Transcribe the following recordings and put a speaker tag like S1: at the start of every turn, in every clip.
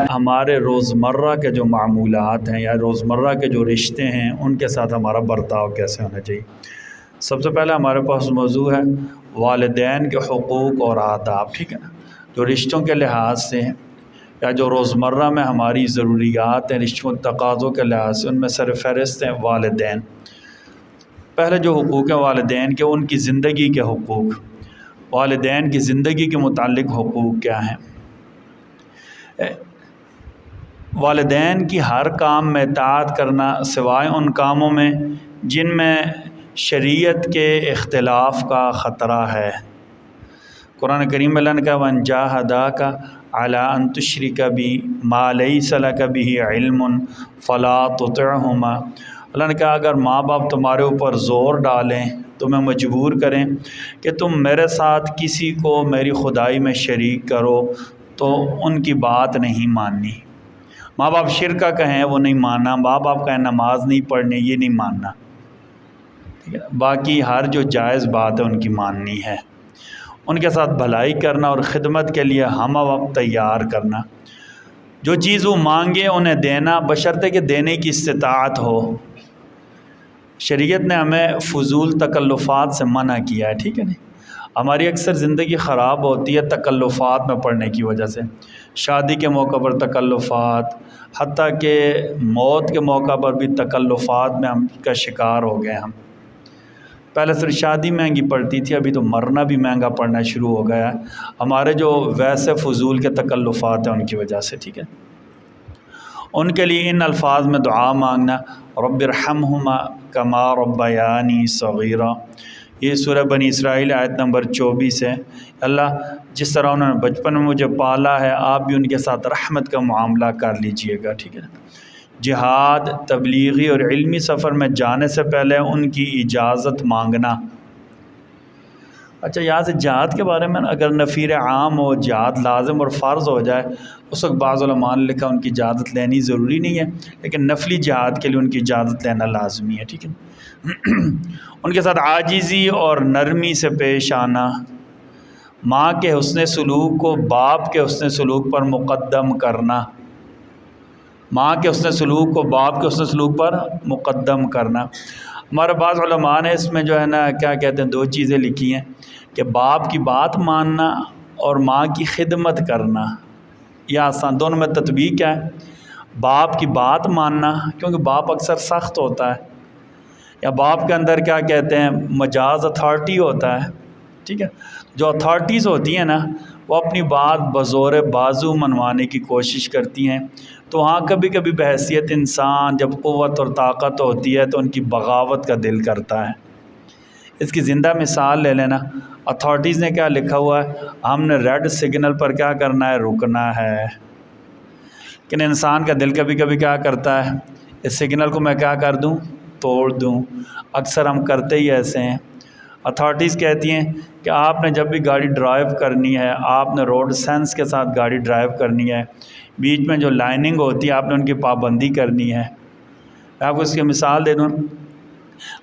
S1: ہمارے روزمرہ کے جو معمولات ہیں یا روزمرہ کے جو رشتے ہیں ان کے ساتھ ہمارا برتاؤ کیسے ہونا چاہیے۔ سب سے پہلے ہمارے پاس موضوع ہے والدین کے حقوق اور آداب، ٹھیک ہے نا، جو رشتوں کے لحاظ سے ہیں یا جو روزمرہ میں ہماری ضروریات ہیں رشتوں تقاضوں کے لحاظ سے، ان میں سر فہرست ہیں والدین۔ پہلے جو حقوق ہیں والدین کے، ان کی زندگی کے حقوق، والدین کی زندگی کے متعلق حقوق کیا ہیں۔ والدین کی ہر کام میں اطاعت کرنا سوائے ان کاموں میں جن میں شریعت کے اختلاف کا خطرہ ہے۔ قرآن کریم میں اللہ نے کہا وَإِن جَاهَدَاكَ عَلَىٰ أَن تُشْرِكَ بِي مَا لَيْسَ لَكَ بِهِ عِلْمٌ فَلَا تُطِعْهُمَا۔ اللہ نے کہا اگر ماں باپ تمہارے اوپر زور ڈالیں، تمہیں مجبور کریں کہ تم میرے ساتھ کسی کو میری خدائی میں شریک کرو، تو ان کی بات نہیں ماننی۔ ماں باپ شرکا کہیں وہ نہیں ماننا، ماں باپ کہیں نماز نہیں پڑھنی، یہ نہیں ماننا، ٹھیک ہے۔ باقی ہر جو جائز بات ہے ان کی ماننی ہے، ان کے ساتھ بھلائی کرنا اور خدمت کے لیے ہم وقت تیار کرنا، جو چیز وہ مانگے انہیں دینا بشرطے کہ دینے کی استطاعت ہو۔ شریعت نے ہمیں فضول تکلفات سے منع کیا ہے، ٹھیک ہے نا۔ ہماری اکثر زندگی خراب ہوتی ہے تکلفات میں پڑنے کی وجہ سے، شادی کے موقع پر تکلفات، حتیٰ کہ موت کے موقع پر بھی تکلفات میں ہم کا شکار ہو گئے ہم۔ پہلے صرف شادی مہنگی پڑتی تھی، ابھی تو مرنا بھی مہنگا پڑنا شروع ہو گیا ہے ہمارے جو ویسے فضول کے تکلفات ہیں ان کی وجہ سے، ٹھیک ہے۔ ان کے لیے ان الفاظ میں دعا مانگنا، رب ارحمہما کما ربیانی صغیرا، یہ سورہ بنی اسرائیل آیت نمبر 24 ہے۔ اللہ جس طرح انہوں نے بچپن میں مجھے پالا ہے، آپ بھی ان کے ساتھ رحمت کا معاملہ کر لیجئے گا، ٹھیک ہے۔ جہاد، تبلیغی اور علمی سفر میں جانے سے پہلے ان کی اجازت مانگنا۔ اچھا، یہاں سے جہاد کے بارے میں اگر نفیر عام ہو، جہاد لازم اور فرض ہو جائے، اس وقت بعض علماء نے لکھا ان کی اجازت لینی ضروری نہیں ہے، لیکن نفلی جہاد کے لیے ان کی اجازت لینا لازمی ہے، ٹھیک ہے۔ ان کے ساتھ عاجزی اور نرمی سے پیش آنا، ماں کے حسن سلوک کو باپ کے حسن سلوک پر مقدم کرنا، ماں کے حسن سلوک کو باپ کے حسن سلوک پر مقدم کرنا۔ ہمارے بعض علماء نے اس میں جو ہے نا کیا کہتے ہیں، 2 چیزیں لکھی ہیں کہ باپ کی بات ماننا اور ماں کی خدمت کرنا، یہ آسان، دونوں میں تطبیق کیا ہے۔ باپ کی بات ماننا، کیونکہ باپ اکثر سخت ہوتا ہے، یا باپ کے اندر کیا کہتے ہیں مجاز اتھارٹی ہوتا ہے، ٹھیک ہے۔ جو اتھارٹیز ہوتی ہیں نا وہ اپنی بات بزور بازو منوانے کی کوشش کرتی ہیں، تو ہاں کبھی کبھی بحیثیت انسان جب قوت اور طاقت ہوتی ہے تو ان کی بغاوت کا دل کرتا ہے۔ اس کی زندہ مثال لے لینا، اتھارٹیز نے کیا لکھا ہوا ہے، ہم نے ریڈ سگنل پر کیا کرنا ہے، رکنا ہے، لیکن انسان کا دل کبھی کبھی کیا کرتا ہے، اس سگنل کو میں کیا کر دوں، توڑ دوں۔ اکثر ہم کرتے ہی ایسے ہیں۔ اتھارٹیز کہتی ہیں کہ آپ نے جب بھی گاڑی ڈرائیو کرنی ہے، آپ نے روڈ سینس کے ساتھ گاڑی ڈرائیو کرنی ہے، بیچ میں جو لائننگ ہوتی ہے آپ نے ان کی پابندی کرنی ہے۔ میں آپ کو اس کی مثال دے دوں،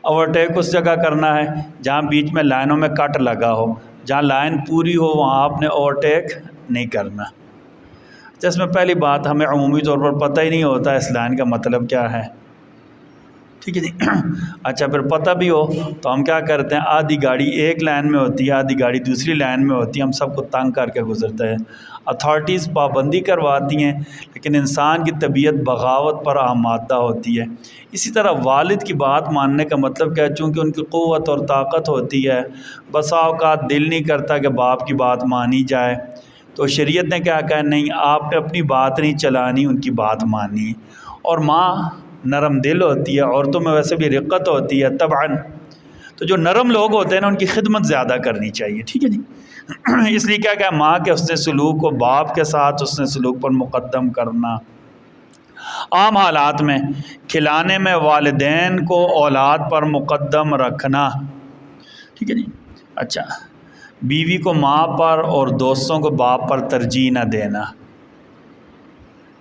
S1: اوورٹیک اس جگہ کرنا ہے جہاں بیچ میں لائنوں میں کٹ لگا ہو، جہاں لائن پوری ہو وہاں آپ نے اوورٹیک نہیں کرنا۔ جس میں پہلی بات ہمیں عمومی طور پر پتہ ہی نہیں ہوتا اس لائن کا مطلب کیا ہے، ٹھیک ہے جی۔ اچھا، پھر پتہ بھی ہو تو ہم کیا کرتے ہیں، آدھی گاڑی ایک لائن میں ہوتی ہے، آدھی گاڑی دوسری لائن میں ہوتی ہے، ہم سب کو تنگ کر کے گزرتے ہیں۔ اتھارٹیز پابندی کرواتی ہیں، لیکن انسان کی طبیعت بغاوت پر آمادہ ہوتی ہے۔ اسی طرح والد کی بات ماننے کا مطلب کیا ہے، چونکہ ان کی قوت اور طاقت ہوتی ہے، بسا اوقات دل نہیں کرتا کہ باپ کی بات مانی جائے، تو شریعت نے کیا کہا، نہیں آپ نے اپنی بات نہیں چلانی، ان کی بات مانی۔ اور ماں نرم دل ہوتی ہے، عورتوں میں ویسے بھی رقت ہوتی ہے طبعاً، تو جو نرم لوگ ہوتے ہیں نا ان کی خدمت زیادہ کرنی چاہیے، ٹھیک ہے جی۔ اس لیے کیا ماں کے حسن سلوک کو باپ کے ساتھ حسن سلوک پر مقدم کرنا۔ عام حالات میں کھلانے میں والدین کو اولاد پر مقدم رکھنا، ٹھیک ہے جی۔ اچھا، بیوی کو ماں پر اور دوستوں کو باپ پر ترجیح نہ دینا۔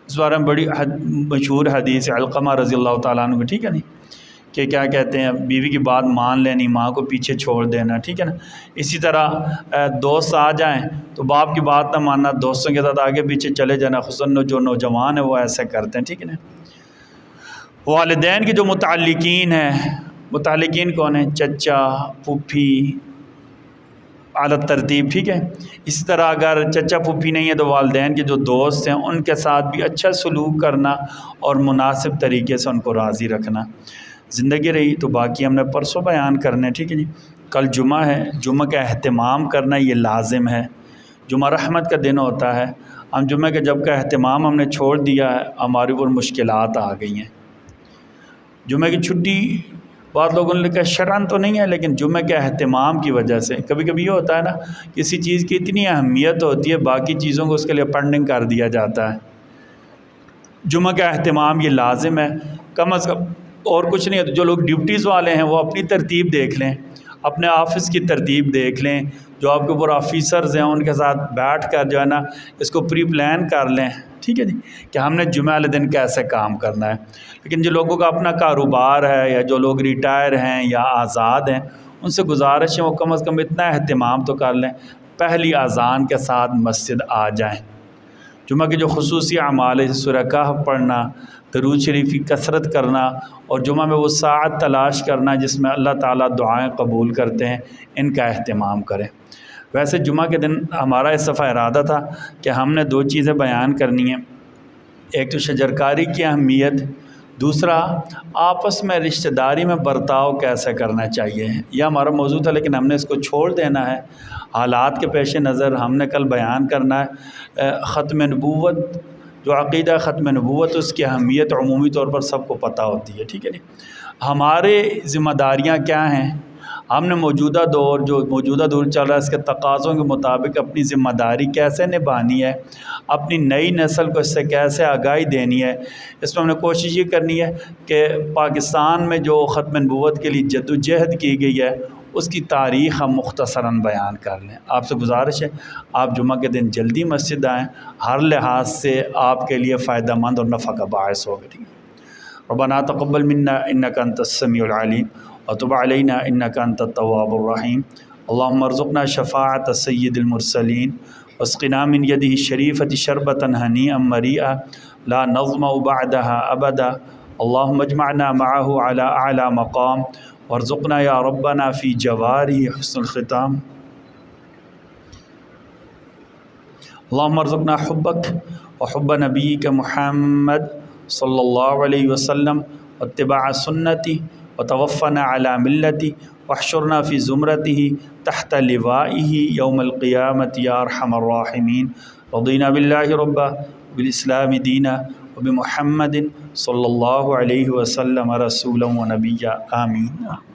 S1: اس بارے میں بڑی مشہور حدیث علقمہ رضی اللہ تعالیٰ عنہ، ٹھیک ہے نہیں، کہ کیا کہتے ہیں بیوی کی بات مان لینی، ماں کو پیچھے چھوڑ دینا، ٹھیک ہے نا۔ اسی طرح دوست آ جائیں تو باپ کی بات نہ ماننا، دوستوں کے ساتھ آگے پیچھے چلے جانا، خصوصاً جو نوجوان ہیں وہ ایسے کرتے ہیں، ٹھیک ہے نا۔ والدین کے جو متعلقین ہیں، متعلقین کون ہیں؟ چچا، پھوپھی، اعلیٰ ترتیب، ٹھیک ہے۔ اسی طرح اگر چچا پھوپھی نہیں ہے تو والدین کے جو دوست ہیں ان کے ساتھ بھی اچھا سلوک کرنا اور مناسب طریقے سے ان کو راضی رکھنا۔ زندگی رہی تو باقی ہم نے پرسوں بیان کرنے، ٹھیک ہے جی۔ کل جمعہ ہے، جمعہ کا اہتمام کرنا یہ لازم ہے۔ جمعہ رحمت کا دن ہوتا ہے، ہم جمعہ کے جب کا اہتمام ہم نے چھوڑ دیا ہے، ہمارے اوپر مشکلات آ گئی ہیں۔ جمعہ کی چھٹی بعض لوگوں نے لکھا شرعاً تو نہیں ہے، لیکن جمعہ کے اہتمام کی وجہ سے کبھی کبھی یہ ہوتا ہے نا، کسی چیز کی اتنی اہمیت ہوتی ہے باقی چیزوں کو اس کے لیے پینڈنگ کر دیا جاتا ہے۔ جمعہ کا اہتمام یہ لازم ہے کم از کم، اور کچھ نہیں ہے تو جو لوگ ڈیوٹیز والے ہیں وہ اپنی ترتیب دیکھ لیں، اپنے آفس کی ترتیب دیکھ لیں، جو آپ کے اوپر آفیسرز ہیں ان کے ساتھ بیٹھ کر جو ہے نا اس کو پری پلان کر لیں، ٹھیک ہے جی، کہ ہم نے جمعہ والے دن کیسے کام کرنا ہے۔ لیکن جو لوگوں کا اپنا کاروبار ہے یا جو لوگ ریٹائر ہیں یا آزاد ہیں، ان سے گزارش ہے وہ کم از کم اتنا اہتمام تو کر لیں، پہلی اذان کے ساتھ مسجد آ جائیں۔ جمعہ کے جو خصوصی اعمال ہے، سورہ کہف پڑھنا، درود شریف کی کثرت کرنا، اور جمعہ میں وہ ساعت تلاش کرنا جس میں اللہ تعالیٰ دعائیں قبول کرتے ہیں، ان کا اہتمام کریں۔ ویسے جمعہ کے دن ہمارا اس دفعہ ارادہ تھا کہ ہم نے 2 چیزیں بیان کرنی ہیں، ایک تو شجرکاری کی اہمیت، دوسرا آپس میں رشتہ داری میں برتاؤ کیسے کرنا چاہیے، یہ ہمارا موضوع تھا، لیکن ہم نے اس کو چھوڑ دینا ہے حالات کے پیش نظر۔ ہم نے کل بیان کرنا ہے ختم نبوت، جو عقیدہ ختم نبوت اس کی اہمیت عمومی طور پر سب کو پتہ ہوتی ہے، ٹھیک ہے جی۔ ہمارے ذمہ داریاں کیا ہیں، ہم نے موجودہ دور جو موجودہ دور چل رہا ہے اس کے تقاضوں کے مطابق اپنی ذمہ داری کیسے نبھانی ہے، اپنی نئی نسل کو اس سے کیسے آگاہی دینی ہے۔ اس میں ہم نے کوشش یہ کرنی ہے کہ پاکستان میں جو ختم نبوت کے لیے جدوجہد کی گئی ہے اس کی تاریخ ہم مختصراً بیان کر لیں۔ آپ سے گزارش ہے آپ جمعہ کے دن جلدی مسجد آئیں، ہر لحاظ سے آپ کے لیے فائدہ مند اور نفع کا باعث ہوگا، ٹھیک ہے۔ ربنا تقبل منا انک انت السمیع العلیم وتب علینا انک انت التواب الرحیم، اللہم ارزقنا شفاعت سید المرسلین واسقنا من یدہ الشریفۃ شربۃ ہنیئا مریئا لا نظمأ بعدها ابدا، اللہم اجمعنا معه علی اعلی مقام وارزقنا یا ربنا فی جوارہ حسن الختام، اللہم ارزقنا حبک وحب نبیک محمد صلی اللہ علیہ وسلم واتباع سنتی وتوفنا علی ملتی واحشرنا فی زمرتہ تحت لوائہ یوم القیامۃ یا ارحم الراحمین، رضینا باللہ ربا بالاسلام دینا وبمحمد صلی اللہ علیہ وسلم رسولا و نبیا، آمین۔